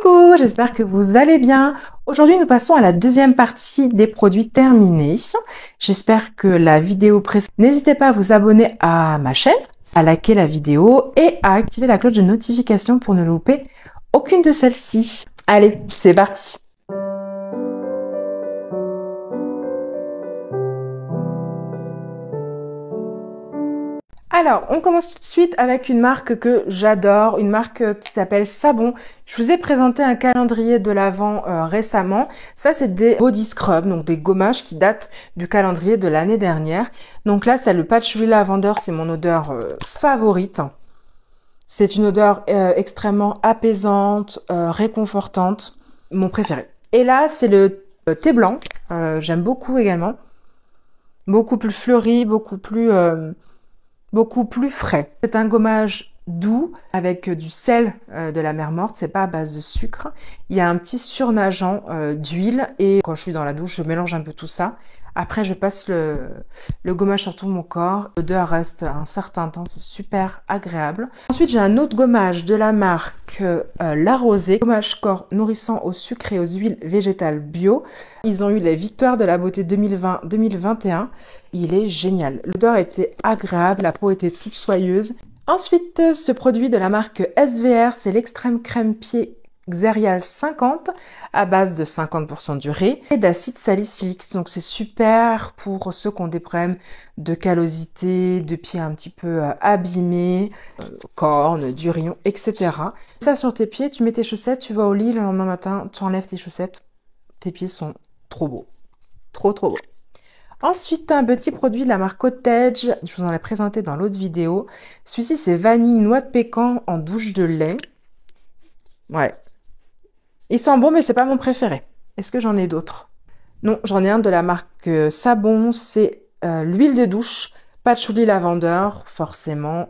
Coucou, j'espère que vous allez bien. Aujourd'hui, nous passons à la deuxième partie des produits terminés. J'espère que la vidéo précédente. N'hésitez pas à vous abonner à ma chaîne, à liker la vidéo et à activer la cloche de notification pour ne louper aucune de celles-ci. Allez, c'est parti. Alors, on commence tout de suite avec une marque que j'adore, une marque qui s'appelle Sabon. Je vous ai présenté un calendrier de l'Avent récemment. Ça, c'est des body scrubs, donc des gommages qui datent du calendrier de l'année dernière. Donc là, c'est le Patchouli Lavender, c'est mon odeur favorite. C'est une odeur extrêmement apaisante, réconfortante, mon préféré. Et là, c'est le thé blanc, j'aime beaucoup également. Beaucoup plus fleuri, beaucoup plus frais. C'est un gommage doux avec du sel de la mer Morte, c'est pas à base de sucre. Il y a un petit surnageant d'huile et quand je suis dans la douche, je mélange un peu tout ça. Après, je passe le gommage sur tout mon corps. L'odeur reste un certain temps, c'est super agréable. Ensuite, j'ai un autre gommage de la marque La Rosée, gommage corps nourrissant au sucre et aux huiles végétales bio. Ils ont eu les victoires de la beauté 2020-2021. Il est génial. L'odeur était agréable, la peau était toute soyeuse. Ensuite, ce produit de la marque SVR, c'est l'extrême crème pied Xerial 50 à base de 50% d'urée et d'acide salicylique. Donc c'est super pour ceux qui ont des problèmes de callosité, de pieds un petit peu abîmés, cornes, durions, etc. Ça sur tes pieds, tu mets tes chaussettes, tu vas au lit, le lendemain matin, tu enlèves tes chaussettes. Tes pieds sont trop beaux. Trop beaux. Ensuite, un petit produit de la marque Cottage, je vous en ai présenté dans l'autre vidéo. Celui-ci, c'est vanille noix de pécan en douche de lait. Ouais. Il sent bon, mais c'est pas mon préféré. Est-ce que j'en ai d'autres? Non, j'en ai un de la marque Sabon, c'est l'huile de douche, Patchouli Lavender, forcément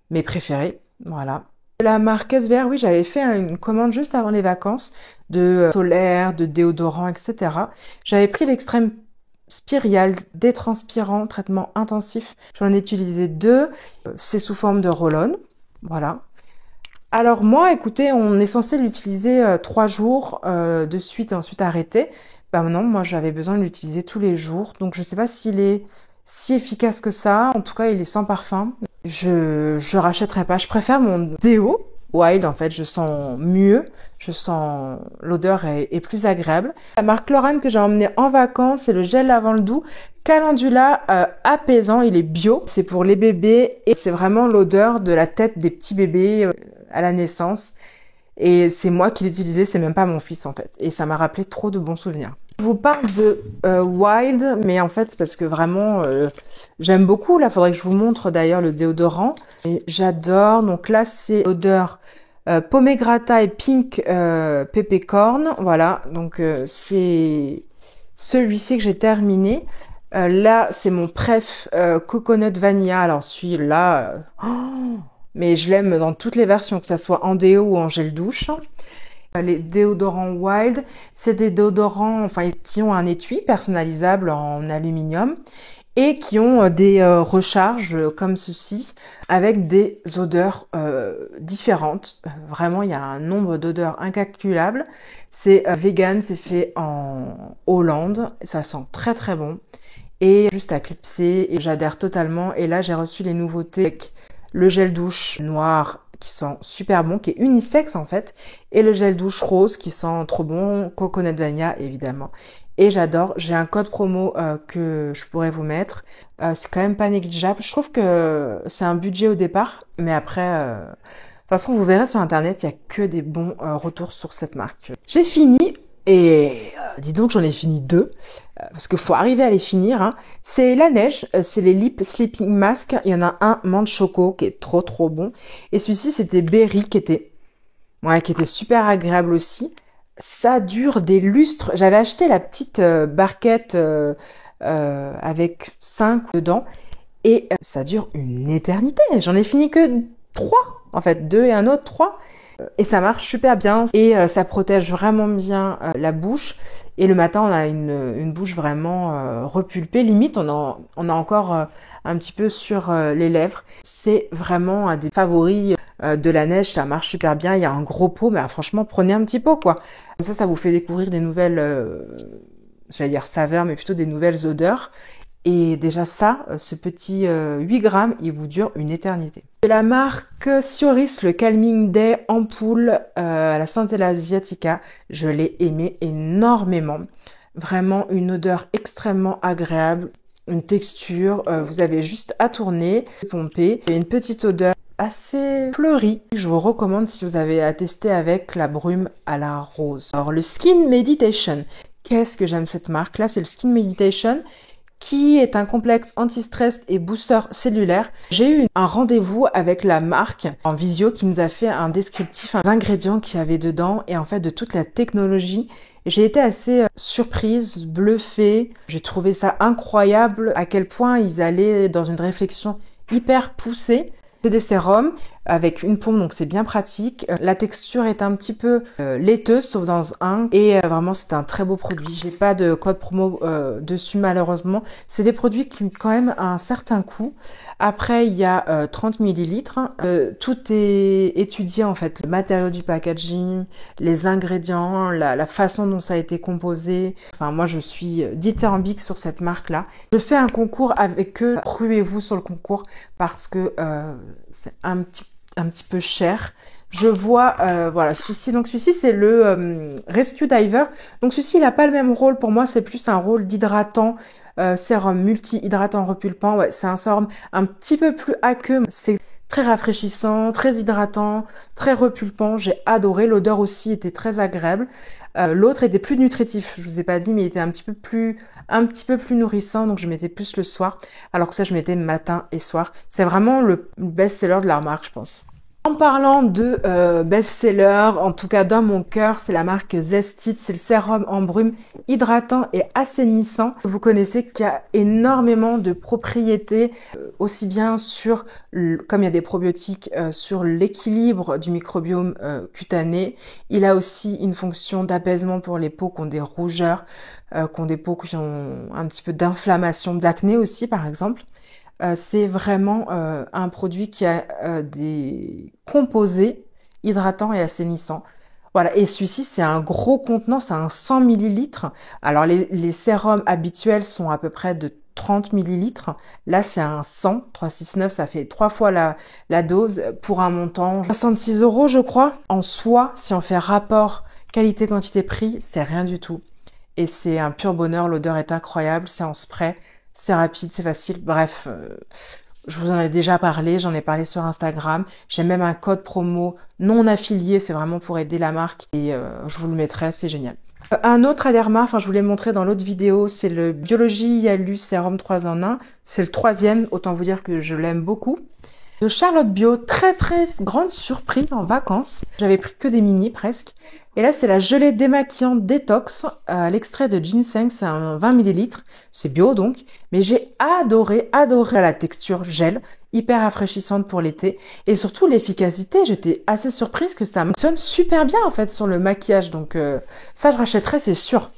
mes préférés. Voilà. La marque SVR, oui, j'avais fait une commande juste avant les vacances de solaire, de déodorant, etc. J'avais pris l'extrême Spirial détranspirant, traitement intensif. J'en ai utilisé 2. C'est sous forme de roll-on. Voilà. Alors moi, écoutez, on est censé l'utiliser 3 jours de suite et ensuite arrêter. Ben non, moi j'avais besoin de l'utiliser tous les jours. Donc je sais pas s'il est si efficace que ça. En tout cas, il est sans parfum. Je rachèterai pas. Je préfère mon déo Wild, en fait. Je sens mieux. Je sens l'odeur est plus agréable. La marque Lorane que j'ai emmené en vacances, c'est le gel lavant doux Calendula apaisant. Il est bio. C'est pour les bébés et c'est vraiment l'odeur de la tête des petits bébés à la naissance. Et c'est moi qui l'utilisais, c'est même pas mon fils en fait. Et ça m'a rappelé trop de bons souvenirs. Je vous parle de Wild, mais en fait c'est parce que vraiment j'aime beaucoup. Là, faudrait que je vous montre d'ailleurs le déodorant. Et j'adore. Donc là, c'est l'odeur Pomegrata et Pink Peppercorn. Voilà, donc c'est celui-ci que j'ai terminé. Là, c'est mon préf Coconut Vanilla. Alors celui-là, mais je l'aime dans toutes les versions, que ça soit en déo ou en gel douche. Les déodorants Wild, c'est des déodorants qui ont un étui personnalisable en aluminium et qui ont des recharges comme ceci avec des odeurs différentes. Vraiment, il y a un nombre d'odeurs incalculable. C'est vegan, c'est fait en Hollande, ça sent très bon et juste à clipser et j'adhère totalement. Et là, j'ai reçu les nouveautés avec le gel douche noir qui sent super bon, qui est unisexe en fait, et le gel douche rose qui sent trop bon, Coconut Vanilla évidemment. Et j'adore, j'ai un code promo que je pourrais vous mettre. C'est quand même pas négligeable. Je trouve que c'est un budget au départ, mais après, de toute façon, vous verrez sur internet, il n'y a que des bons retours sur cette marque. J'ai fini, et dis donc j'en ai fini 2, parce qu'il faut arriver à les finir. Hein. C'est la neige, c'est les Lip Sleeping Mask. Il y en a un menthe choco qui est trop bon. Et celui-ci, c'était Berry qui était super agréable aussi. Ça dure des lustres. J'avais acheté la petite barquette avec 5 dedans. Et ça dure une éternité. J'en ai fini que 3. En fait, 2 et un autre 3. Et ça marche super bien. Et ça protège vraiment bien la bouche. Et le matin, on a une bouche vraiment repulpée. Limite, on a encore un petit peu sur les lèvres. C'est vraiment un des favoris de la neige, ça marche super bien. Il y a un gros pot, mais franchement, prenez un petit pot, quoi. Comme ça vous fait découvrir des nouvelles, j'allais dire saveurs, mais plutôt des nouvelles odeurs. Et déjà ça, ce petit 8 grammes, il vous dure une éternité. De la marque Sioris, le Calming Day ampoule à la Centella Asiatica, je l'ai aimé énormément. Vraiment une odeur extrêmement agréable, une texture, vous avez juste à tourner, pomper. Il y a une petite odeur assez fleurie. Je vous recommande si vous avez à tester avec la brume à la rose. Alors le Skin Meditation, qu'est-ce que j'aime cette marque là, c'est le Skin Meditation qui est un complexe anti-stress et booster cellulaire. J'ai eu un rendez-vous avec la marque en visio qui nous a fait un descriptif, des ingrédients qu'il y avait dedans et en fait de toute la technologie. J'ai été assez surprise, bluffée. J'ai trouvé ça incroyable à quel point ils allaient dans une réflexion hyper poussée. C'est des sérums avec une pompe, donc c'est bien pratique. La texture est un petit peu laiteuse, sauf dans un. Et vraiment, c'est un très beau produit. J'ai pas de code promo dessus, malheureusement. C'est des produits qui ont quand même un certain coût. Après, il y a 30 millilitres. Tout est étudié, en fait. Le matériau du packaging, les ingrédients, la façon dont ça a été composé. Enfin, moi, je suis dithyrambique sur cette marque-là. Je fais un concours avec eux. Ruez-vous sur le concours parce que c'est un petit peu cher. Je vois, voilà, celui-ci. Donc, celui-ci, c'est le Rescue Diver. Donc, celui-ci, il n'a pas le même rôle. Pour moi, c'est plus un rôle d'hydratant. Sérum multi-hydratant repulpant. Ouais, c'est un sérum un petit peu plus aqueux. C'est très rafraîchissant, très hydratant, très repulpant. J'ai adoré. L'odeur aussi était très agréable. L'autre était plus nutritif. Je vous ai pas dit, mais il était un petit peu plus nourrissant. Donc, je mettais plus le soir. Alors que ça, je mettais matin et soir. C'est vraiment le best-seller de la marque, je pense. En parlant de best-seller, en tout cas dans mon cœur, c'est la marque Zestit, c'est le sérum en brume hydratant et assainissant. Vous connaissez qu'il y a énormément de propriétés, aussi bien sur, comme il y a des probiotiques, sur l'équilibre du microbiome cutané. Il a aussi une fonction d'apaisement pour les peaux qui ont des rougeurs, qui ont des peaux qui ont un petit peu d'inflammation, d'acné aussi par exemple. C'est vraiment un produit qui a des composés hydratants et assainissants. Voilà, et celui-ci, c'est un gros contenant, c'est un 100 millilitres. Alors, les sérums habituels sont à peu près de 30 millilitres. Là, c'est un 100, 369, ça fait 3 fois la dose pour un montant 66 €, je crois. En soi, si on fait rapport qualité-quantité-prix, c'est rien du tout. Et c'est un pur bonheur, l'odeur est incroyable, c'est en spray. C'est rapide, c'est facile. Bref, je vous en ai déjà parlé, j'en ai parlé sur Instagram. J'ai même un code promo non affilié, c'est vraiment pour aider la marque et je vous le mettrai, c'est génial. Un autre Aderma, enfin je vous l'ai montré dans l'autre vidéo, c'est le Biologie Yalu Sérum 3 en 1. C'est le 3e, autant vous dire que je l'aime beaucoup. De Charlotte Bio, très grande surprise en vacances. J'avais pris que des mini presque. Et là, c'est la gelée démaquillante détox à l'extrait de ginseng, c'est un 20 millilitres. C'est bio donc, mais j'ai adoré la texture gel, hyper rafraîchissante pour l'été. Et surtout l'efficacité, j'étais assez surprise que ça fonctionne super bien en fait sur le maquillage. Donc ça, je rachèterai, c'est sûr.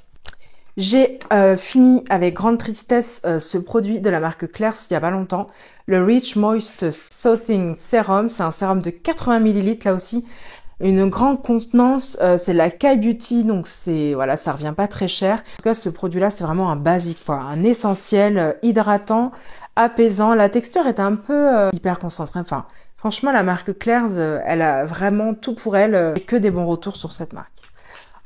J'ai fini avec grande tristesse ce produit de la marque Claire's il y a pas longtemps. Le Rich Moist Soothing Serum, c'est un sérum de 80 millilitres là aussi. Une grande contenance, c'est la K-Beauty, donc c'est voilà, ça revient pas très cher. En tout cas, ce produit-là, c'est vraiment un basique, quoi, un essentiel, hydratant, apaisant. La texture est un peu hyper concentrée. Enfin, franchement, la marque Claire's, elle a vraiment tout pour elle. J'ai que des bons retours sur cette marque.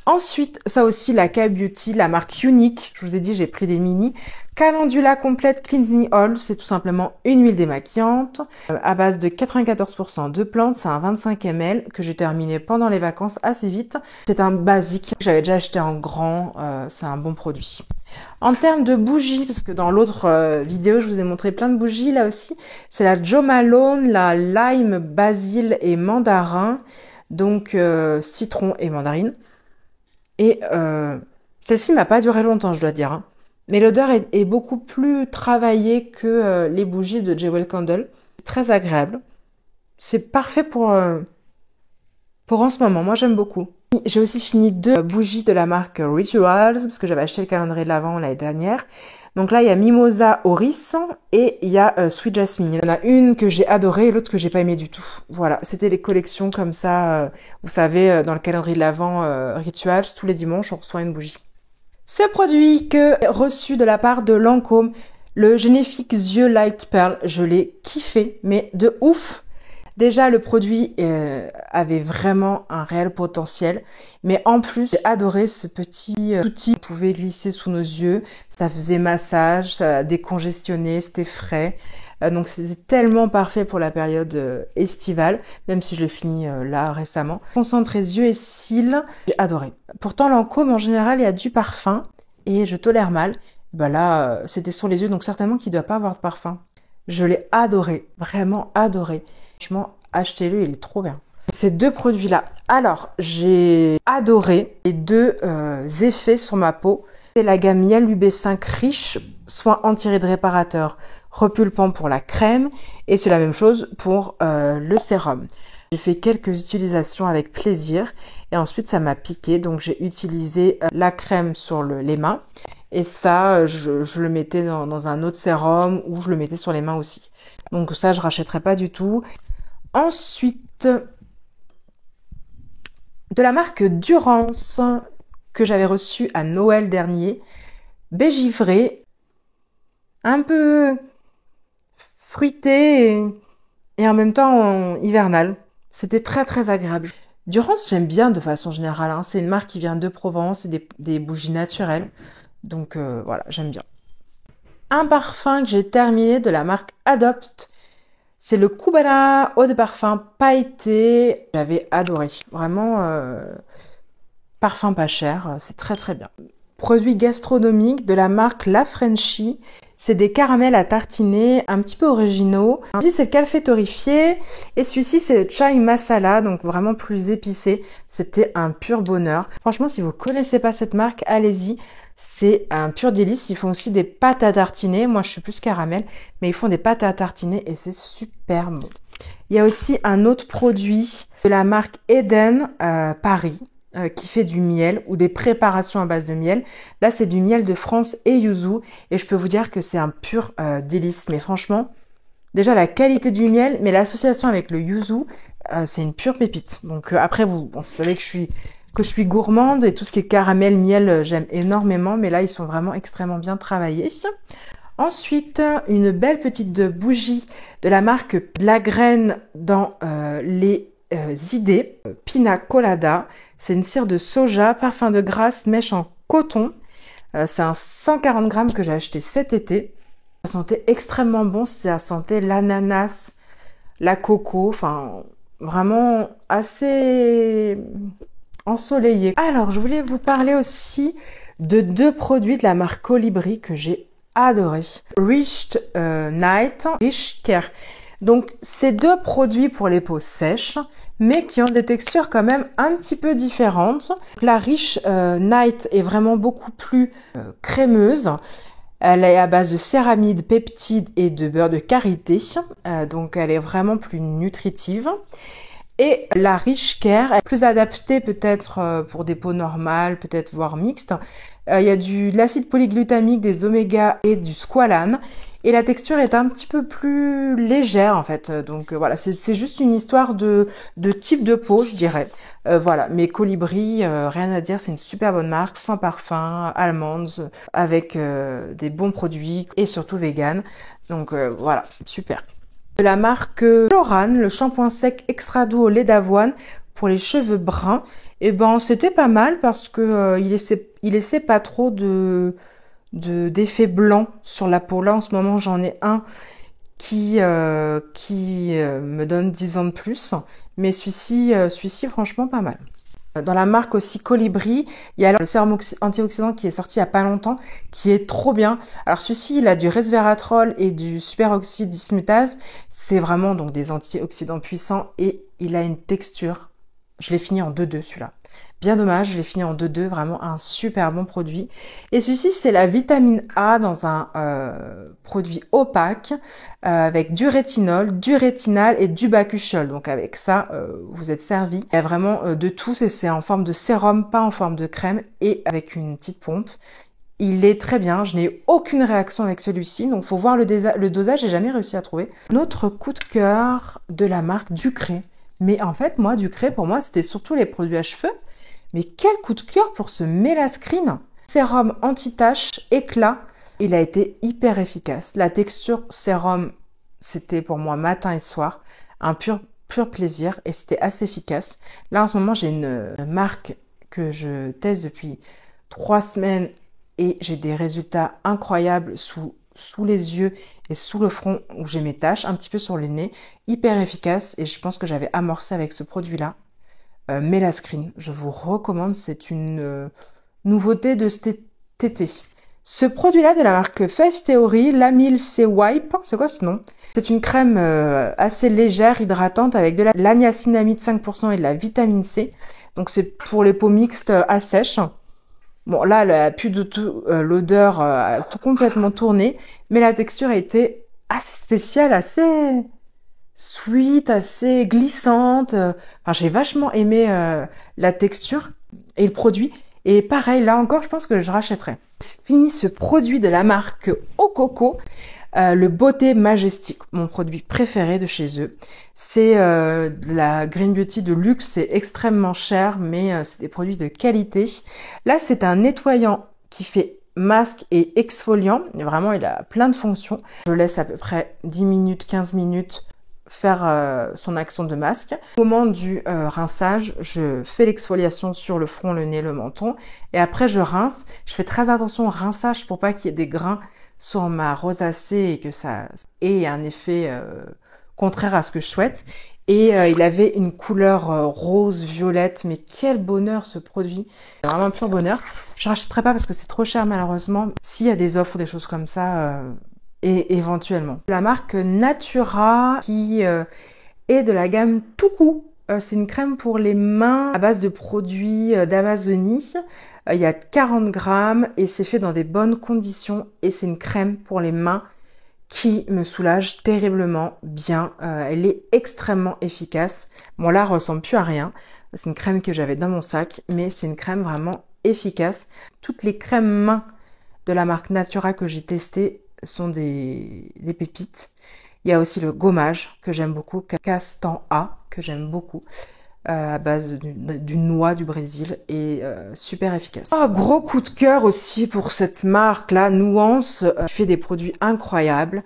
Ensuite, ça aussi, la K-Beauty, la marque Unique. Je vous ai dit, j'ai pris des mini. Calendula complète cleansing oil, c'est tout simplement une huile démaquillante à base de 94% de plantes. C'est un 25 ml que j'ai terminé pendant les vacances assez vite. C'est un basique que j'avais déjà acheté en grand. C'est un bon produit. En termes de bougies, parce que dans l'autre vidéo, je vous ai montré plein de bougies, là aussi, c'est la Jo Malone, la lime, basil et mandarin. Donc, citron et mandarine. Et celle-ci m'a pas duré longtemps, je dois dire. Hein. Mais l'odeur est beaucoup plus travaillée que les bougies de Jewel Candle. C'est très agréable. C'est parfait pour en ce moment. Moi, j'aime beaucoup. J'ai aussi fini 2 bougies de la marque Rituals, parce que j'avais acheté le calendrier de l'Avent l'année dernière. Donc là, il y a Mimosa Oris et il y a Sweet Jasmine. Il y en a une que j'ai adorée et l'autre que j'ai pas aimée du tout. Voilà, c'était les collections comme ça, vous savez, dans le calendrier de l'Avent Rituals, tous les dimanches, on reçoit une bougie. Ce produit que j'ai reçu de la part de Lancôme, le Génifique Yeux Light Pearl, je l'ai kiffé, mais de ouf. Déjà, le produit avait vraiment un réel potentiel, mais en plus, j'ai adoré ce petit outil qu'on pouvait glisser sous nos yeux. Ça faisait massage, ça décongestionnait, c'était frais. Donc, c'était tellement parfait pour la période estivale, même si je l'ai fini là récemment. Concentré yeux et cils, j'ai adoré. Pourtant, Lancôme, en général, il y a du parfum et je tolère mal. Bah là, c'était sur les yeux, donc certainement qu'il ne doit pas avoir de parfum. Je l'ai adoré, vraiment adoré. Franchement, achetez-le, il est trop bien. Ces deux produits-là. Alors, j'ai adoré les deux effets sur ma peau. C'est la gamme Miel UB5 riche, soin anti-rides réparateur, repulpant pour la crème. Et c'est la même chose pour le sérum. J'ai fait quelques utilisations avec plaisir. Et ensuite, ça m'a piqué. Donc, j'ai utilisé la crème sur les mains. Et ça, je le mettais dans un autre sérum ou je le mettais sur les mains aussi. Donc ça, je rachèterai pas du tout. Ensuite, de la marque Durance que j'avais reçue à Noël dernier, bégivré, un peu fruité et en même temps hivernal. C'était très très agréable. Durance, j'aime bien de façon générale, hein. C'est une marque qui vient de Provence et des bougies naturelles. Donc voilà, j'aime bien. Un parfum que j'ai terminé de la marque Adopt. C'est le Cubana eau de parfum pailleté. J'avais adoré. Vraiment, parfum pas cher. C'est très très bien. Produit gastronomique de la marque La Frenchie. C'est des caramels à tartiner un petit peu originaux. Celui-ci, c'est le café torréfié. Et celui-ci, c'est le chai masala, donc vraiment plus épicé. C'était un pur bonheur. Franchement, si vous connaissez pas cette marque, allez-y. C'est un pur délice. Ils font aussi des pâtes à tartiner. Moi, je suis plus caramel, mais ils font des pâtes à tartiner et c'est super bon. Il y a aussi un autre produit de la marque Eden Paris qui fait du miel ou des préparations à base de miel. Là, c'est du miel de France et yuzu et je peux vous dire que c'est un pur délice. Mais franchement, déjà la qualité du miel, mais l'association avec le yuzu, c'est une pure pépite. Donc après, vous savez que je suis gourmande et tout ce qui est caramel, miel, j'aime énormément, mais là, ils sont vraiment extrêmement bien travaillés. Ensuite, une belle petite bougie de la marque de la graine dans les idées, Pina Colada. C'est une cire de soja, parfum de grasse, mèche en coton. C'est un 140 grammes que j'ai acheté cet été. Ça sentait extrêmement bon, ça sentait l'ananas, la coco, enfin vraiment assez ensoleillé. Alors, je voulais vous parler aussi de deux produits de la marque Colibri que j'ai adoré. Rich Night, Rich Care. Donc, c'est deux produits pour les peaux sèches, mais qui ont des textures quand même un petit peu différentes. La Rich Night est vraiment beaucoup plus crémeuse. Elle est à base de céramide, peptides et de beurre de karité. Donc, elle est vraiment plus nutritive. Et la Rich Care est plus adaptée peut-être pour des peaux normales, peut-être voire mixtes. Il y a de l'acide polyglutamique, des oméga et du squalane. Et la texture est un petit peu plus légère en fait. Donc voilà, c'est juste une histoire de type de peau, je dirais. Voilà, mais Colibri, rien à dire, c'est une super bonne marque, sans parfum, allemande, avec des bons produits et surtout vegan. Donc voilà, super. De la marque Florane, le shampoing sec extra doux au lait d'avoine pour les cheveux bruns. Et ben c'était pas mal parce que il laissait pas trop d'effet blanc sur la peau. Là en ce moment j'en ai un qui me donne 10 ans de plus, mais celui-ci franchement pas mal. Dans la marque aussi Colibri, il y a le sérum antioxydant qui est sorti il y a pas longtemps, qui est trop bien. Alors celui-ci, il a du resveratrol et du superoxyde dismutase. C'est vraiment donc des antioxydants puissants et il a une texture. Je l'ai fini en 2-2 celui-là. Bien dommage, je l'ai fini en 2-2, vraiment un super bon produit. Et celui-ci, c'est la vitamine A dans un produit opaque avec du rétinol, du rétinal et du bakuchiol. Donc avec ça, vous êtes servi. Il y a vraiment de tout, c'est en forme de sérum, pas en forme de crème et avec une petite pompe. Il est très bien, je n'ai aucune réaction avec celui-ci, donc faut voir le dosage, j'ai jamais réussi à trouver. Notre coup de cœur de la marque Ducré. Mais en fait, moi, Ducré, pour moi, c'était surtout les produits à cheveux. Mais quel coup de cœur pour ce Mélascreen! Sérum anti-tache, éclat. Il a été hyper efficace. La texture sérum, c'était pour moi matin et soir. Un pur plaisir et c'était assez efficace. Là, en ce moment, j'ai une marque que je teste depuis 3 semaines et j'ai des résultats incroyables sous les yeux et sous le front où j'ai mes taches, un petit peu sur le nez, hyper efficace et je pense que j'avais amorcé avec ce produit-là. Mélascreen, je vous recommande, c'est une nouveauté de cet été. Ce produit-là de la marque Face Theory, l'Amyl C Wipe, c'est quoi ce nom? C'est une crème assez légère, hydratante avec de la niacinamide 5% et de la vitamine C. Donc c'est pour les peaux mixtes à sèche. Bon, là, elle a plus de tout, l'odeur a tout complètement tourné, mais la texture a été assez spéciale, assez sweet, assez glissante. Enfin, j'ai vachement aimé la texture et le produit. Et pareil, là encore, je pense que je rachèterai. C'est fini ce produit de la marque Ococo. Le Beauté Majestic, mon produit préféré de chez eux. C'est de la Green Beauty de luxe, c'est extrêmement cher, mais c'est des produits de qualité. Là, c'est un nettoyant qui fait masque et exfoliant. Et vraiment, il a plein de fonctions. Je laisse à peu près 10 minutes, 15 minutes faire son action de masque. Au moment du rinçage, je fais l'exfoliation sur le front, le nez, le menton. Et après, je rince. Je fais très attention au rinçage pour pas qu'il y ait des grains sur ma rosacée et que ça ait un effet contraire à ce que je souhaite. Et il avait une couleur rose, violette, mais quel bonheur ce produit. C'est vraiment un pur bonheur. Je rachèterai pas parce que c'est trop cher malheureusement. S'il y a des offres ou des choses comme ça, et éventuellement. La marque Natura qui est de la gamme Toukou. C'est une crème pour les mains à base de produits d'Amazonie. Il y a 40 grammes et c'est fait dans des bonnes conditions et c'est une crème pour les mains qui me soulage terriblement bien. Elle est extrêmement efficace. Bon là, elle ressemble plus à rien. C'est une crème que j'avais dans mon sac, mais c'est une crème vraiment efficace. Toutes les crèmes mains de la marque Natura que j'ai testées sont des pépites. Il y a aussi le gommage que j'aime beaucoup, Castan A que j'aime beaucoup. À base d'une noix du Brésil et super efficace. Oh, gros coup de cœur aussi pour cette marque là, Nuance, qui fait des produits incroyables.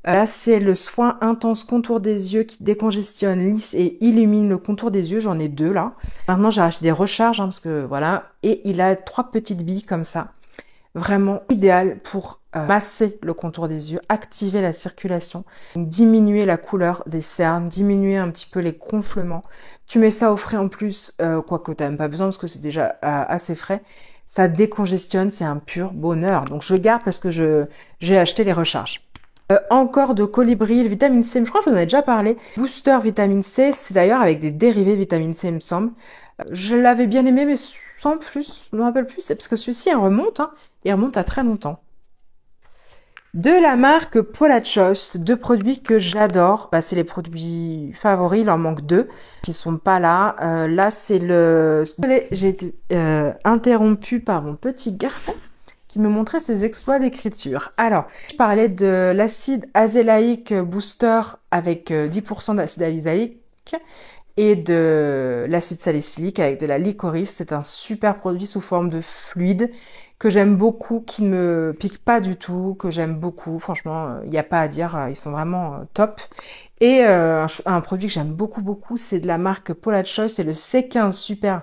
Là c'est le soin intense contour des yeux qui décongestionne, lisse et illumine le contour des yeux. J'en ai 2 là. Maintenant j'ai acheté des recharges parce que voilà, et il a 3 petites billes comme ça. Vraiment idéal pour masser le contour des yeux, activer la circulation, diminuer la couleur des cernes, diminuer un petit peu les gonflements. Tu mets ça au frais en plus, quoique tu n'as même pas besoin parce que c'est déjà assez frais. Ça décongestionne, c'est un pur bonheur. Donc je garde parce que j'ai acheté les recharges. Encore de Colibri, le vitamine C, je crois que je vous en ai déjà parlé. Booster vitamine C, c'est d'ailleurs avec des dérivés de vitamine C, il me semble. Je l'avais bien aimé, mais sans plus, je ne me rappelle plus. C'est parce que celui-ci, il remonte, hein, il remonte à très longtemps. De la marque Paula Choice, 2 produits que j'adore. Bah, c'est les produits favoris, il en manque 2 qui sont pas là. Là, c'est le... J'ai été interrompue par mon petit garçon qui me montrait ses exploits d'écriture. Alors, je parlais de l'acide azélaïque booster avec 10% d'acide azélaïque et de l'acide salicylique avec de la licorice. C'est un super produit sous forme de fluide que j'aime beaucoup, qui ne me pique pas du tout, que j'aime beaucoup. Franchement, il n'y a pas à dire, ils sont vraiment top. Et un produit que j'aime beaucoup, c'est de la marque Paula Choice, c'est le C15 Super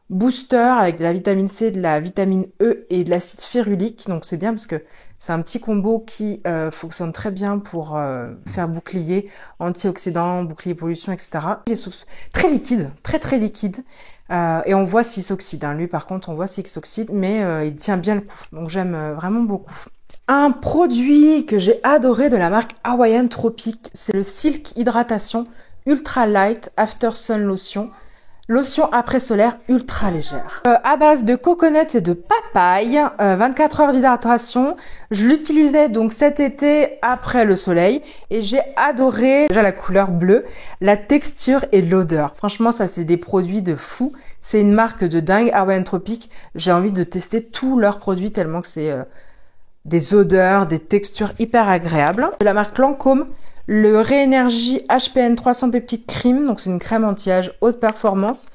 Booster avec de la vitamine C, de la vitamine E et de l'acide férulique. Donc c'est bien parce que c'est un petit combo qui fonctionne très bien pour faire bouclier antioxydant, bouclier pollution, etc. Il est très liquide, très liquide. Et on voit s'il s'oxyde. Hein. Lui, par contre, on voit s'il s'oxyde, mais il tient bien le coup. Donc, j'aime vraiment beaucoup. Un produit que j'ai adoré de la marque Hawaiian Tropic, c'est le Silk Hydratation Ultra Light After Sun Lotion. Lotion après solaire ultra légère. À base de coconut et de papaye, 24 heures d'hydratation. Je l'utilisais donc cet été après le soleil et j'ai adoré déjà la couleur bleue, la texture et l'odeur. Franchement, ça c'est des produits de fou. C'est une marque de dingue, Hawaiian Tropic. J'ai envie de tester tous leurs produits tellement que c'est des odeurs, des textures hyper agréables. De la marque Lancôme, le Réénergie HPN 300 Peptide Cream. Donc c'est une crème anti-âge haute performance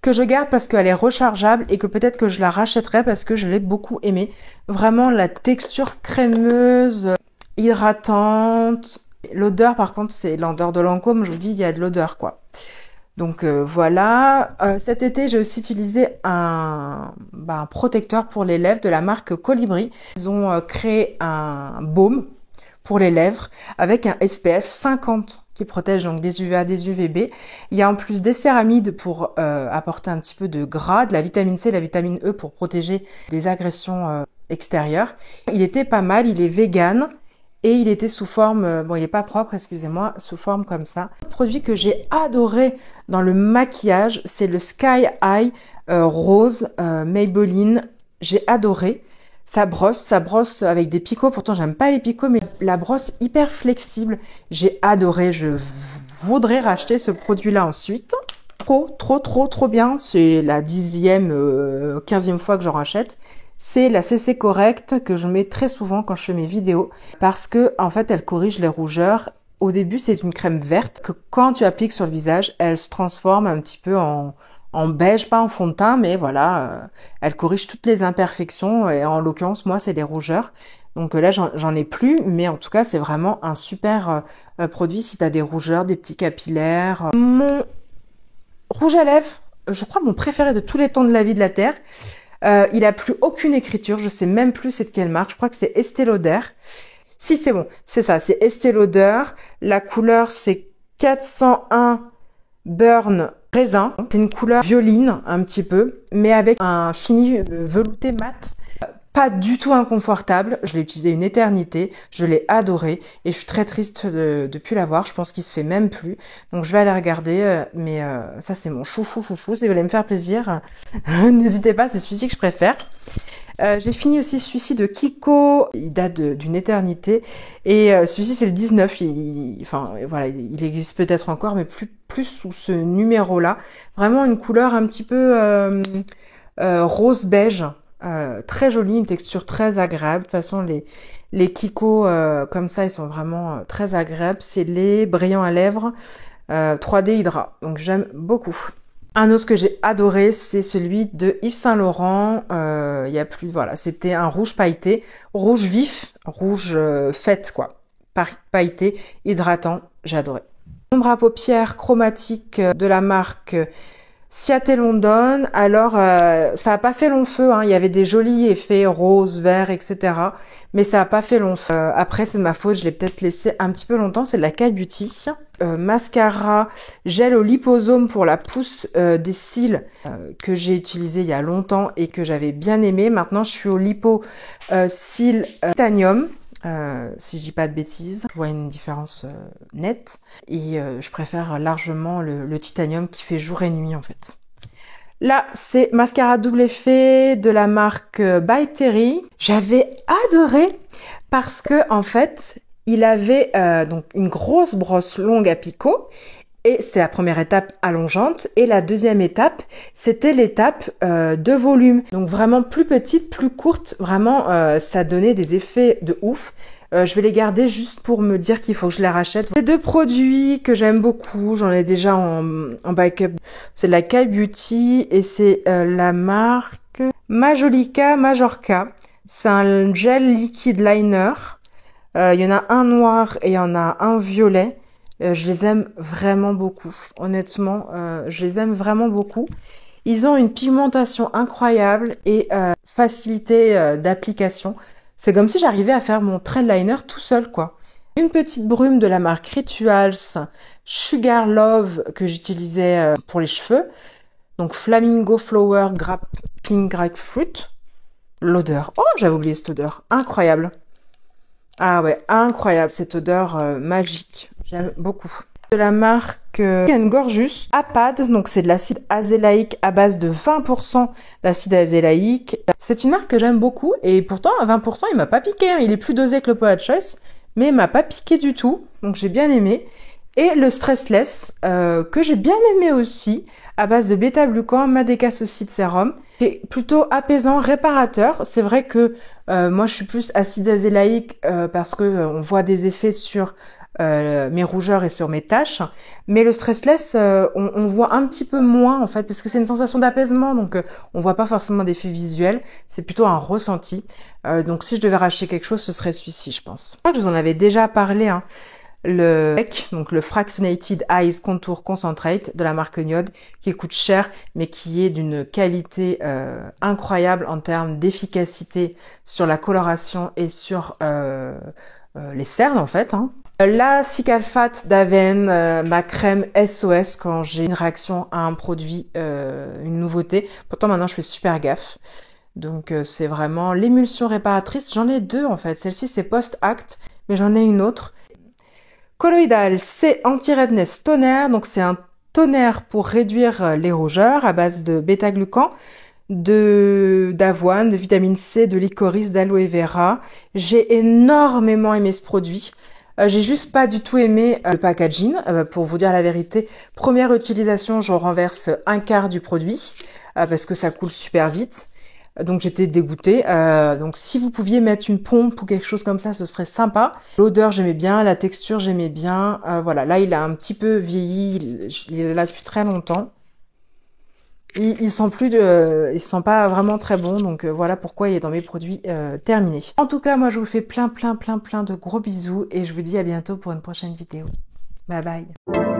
que je garde parce qu'elle est rechargeable et que peut-être que je la rachèterai parce que je l'ai beaucoup aimée. Vraiment la texture crémeuse, hydratante. L'odeur par contre c'est l'odeur de Lancôme, je vous dis il y a de l'odeur quoi. Donc voilà. Cet été j'ai aussi utilisé un protecteur pour les lèvres de la marque Colibri. Ils ont créé un baume pour les lèvres avec un SPF 50 qui protège donc des UVA, des UVB. Il y a en plus des céramides pour apporter un petit peu de gras, de la vitamine C, de la vitamine E pour protéger des agressions extérieures. Il était pas mal, il est vegan et il était sous forme, bon il est pas propre, excusez-moi, sous forme comme ça. Un produit que j'ai adoré dans le maquillage, c'est le Sky High Rose Maybelline. J'ai adoré. Ça brosse avec des picots. Pourtant, j'aime pas les picots, mais la brosse hyper flexible. J'ai adoré. Je voudrais racheter ce produit-là ensuite. Trop bien. C'est la 10e, 15e fois que j'en rachète. C'est la CC Correct que je mets très souvent quand je fais mes vidéos parce que, en fait, elle corrige les rougeurs. Au début, c'est une crème verte que quand tu appliques sur le visage, elle se transforme un petit peu en beige, pas en fond de teint, mais voilà, elle corrige toutes les imperfections, et en l'occurrence, moi, c'est les rougeurs. Donc là, j'en ai plus, mais en tout cas, c'est vraiment un super produit si tu as des rougeurs, des petits capillaires. Mon rouge à lèvres, je crois mon préféré de tous les temps de la vie de la Terre, il a plus aucune écriture, je sais même plus c'est de quelle marque, je crois que c'est Estée Lauder. Si, c'est bon, c'est ça, c'est Estée Lauder. La couleur, c'est 401 Burn Raisin. C'est une couleur violine un petit peu, mais avec un fini velouté mat. Pas du tout inconfortable. Je l'ai utilisé une éternité. Je l'ai adoré et je suis très triste de plus l'avoir. Je pense qu'il se fait même plus. Donc je vais aller regarder. Mais ça c'est mon chouchou. Si vous voulez me faire plaisir, n'hésitez pas. C'est celui-ci que je préfère. J'ai fini aussi celui-ci de Kiko, il date d'une éternité, et celui-ci c'est le 19, voilà, il existe peut-être encore, mais plus sous ce numéro-là. Vraiment une couleur un petit peu rose beige, très jolie, une texture très agréable. De toute façon, les Kiko comme ça, ils sont vraiment très agréables. C'est les brillants à lèvres 3D Hydra, donc j'aime beaucoup. Un autre que j'ai adoré, c'est celui de Yves Saint Laurent. Il y a plus, voilà, c'était un rouge pailleté, rouge vif, rouge fête quoi, pailleté, hydratant. J'ai adoré. Ombre à paupières chromatique de la marque Ciaté London. Alors, ça a pas fait long feu, hein. Il y avait des jolis effets rose, vert, etc. Mais ça a pas fait long feu. Après, c'est de ma faute, je l'ai peut-être laissé un petit peu longtemps. C'est de la Kai Beauty. Mascara gel au liposome pour la pousse des cils que j'ai utilisé il y a longtemps et que j'avais bien aimé. Maintenant, je suis au lipo cils titanium. Si je dis pas de bêtises, je vois une différence nette et je préfère largement le titanium qui fait jour et nuit en fait. Là, c'est mascara double effet de la marque By Terry. J'avais adoré parce que en fait, il avait donc une grosse brosse longue à picot. Et c'est la première étape allongeante. Et la deuxième étape, c'était l'étape de volume. Donc vraiment plus petite, plus courte. Vraiment, ça donnait des effets de ouf. Je vais les garder juste pour me dire qu'il faut que je les rachète. Ces deux produits que j'aime beaucoup, j'en ai déjà en backup. C'est de la Kai Beauty et c'est la marque Majolica Majorca. C'est un gel liquide liner. Il y en a un noir et il y en a un violet. Je les aime vraiment beaucoup. Honnêtement, je les aime vraiment beaucoup. Ils ont une pigmentation incroyable et facilité d'application. C'est comme si j'arrivais à faire mon trait liner tout seul, quoi. Une petite brume de la marque Rituals Sugar Love que j'utilisais pour les cheveux. Donc Flamingo Flower Pink Grapefruit. L'odeur. Oh, j'avais oublié cette odeur. Incroyable. Ah ouais, incroyable, cette odeur magique. J'aime beaucoup. De la marque Gorgeous Apad, donc c'est de l'acide azélaïque à base de 20% d'acide azélaïque. C'est une marque que j'aime beaucoup et pourtant à 20% il m'a pas piqué, hein. Il est plus dosé que le Paula's Choice, mais il m'a pas piqué du tout, donc j'ai bien aimé. Et le Stressless, que j'ai bien aimé aussi, à base de bêta-glucan, madécassocide sérum, qui est plutôt apaisant, réparateur. C'est vrai que moi je suis plus acide azélaïque parce que on voit des effets sur mes rougeurs et sur mes taches. Mais le Stressless, on voit un petit peu moins en fait, parce que c'est une sensation d'apaisement, donc on voit pas forcément d'effet visuel, c'est plutôt un ressenti. Donc si je devais racheter quelque chose, ce serait celui-ci, je pense. Je crois que je vous en avais déjà parlé, hein. Le FEC, donc le Fractionated Eyes Contour Concentrate de la marque Niod, qui coûte cher, mais qui est d'une qualité incroyable en termes d'efficacité sur la coloration et sur les cernes en fait, hein. La Cicalfate d'Aven, ma crème SOS quand j'ai une réaction à un produit, une nouveauté. Pourtant maintenant je fais super gaffe. Donc c'est vraiment l'émulsion réparatrice. J'en ai deux en fait. Celle-ci c'est post-acte, mais j'en ai une autre. Colloidal, c'est anti-redness toner. Donc c'est un toner pour réduire les rougeurs à base de bêta-glucan, d'avoine, de vitamine C, de licorice, d'aloe vera. J'ai énormément aimé ce produit. J'ai juste pas du tout aimé le packaging. Pour vous dire la vérité, première utilisation, je renverse un quart du produit parce que ça coule super vite. Donc j'étais dégoûtée. Donc si vous pouviez mettre une pompe ou quelque chose comme ça, ce serait sympa. L'odeur j'aimais bien, la texture j'aimais bien. Voilà, là il a un petit peu vieilli, il est là depuis très longtemps. Il sent pas vraiment très bon, donc voilà pourquoi il est dans mes produits terminés. En tout cas, moi je vous fais plein de gros bisous et je vous dis à bientôt pour une prochaine vidéo. Bye bye.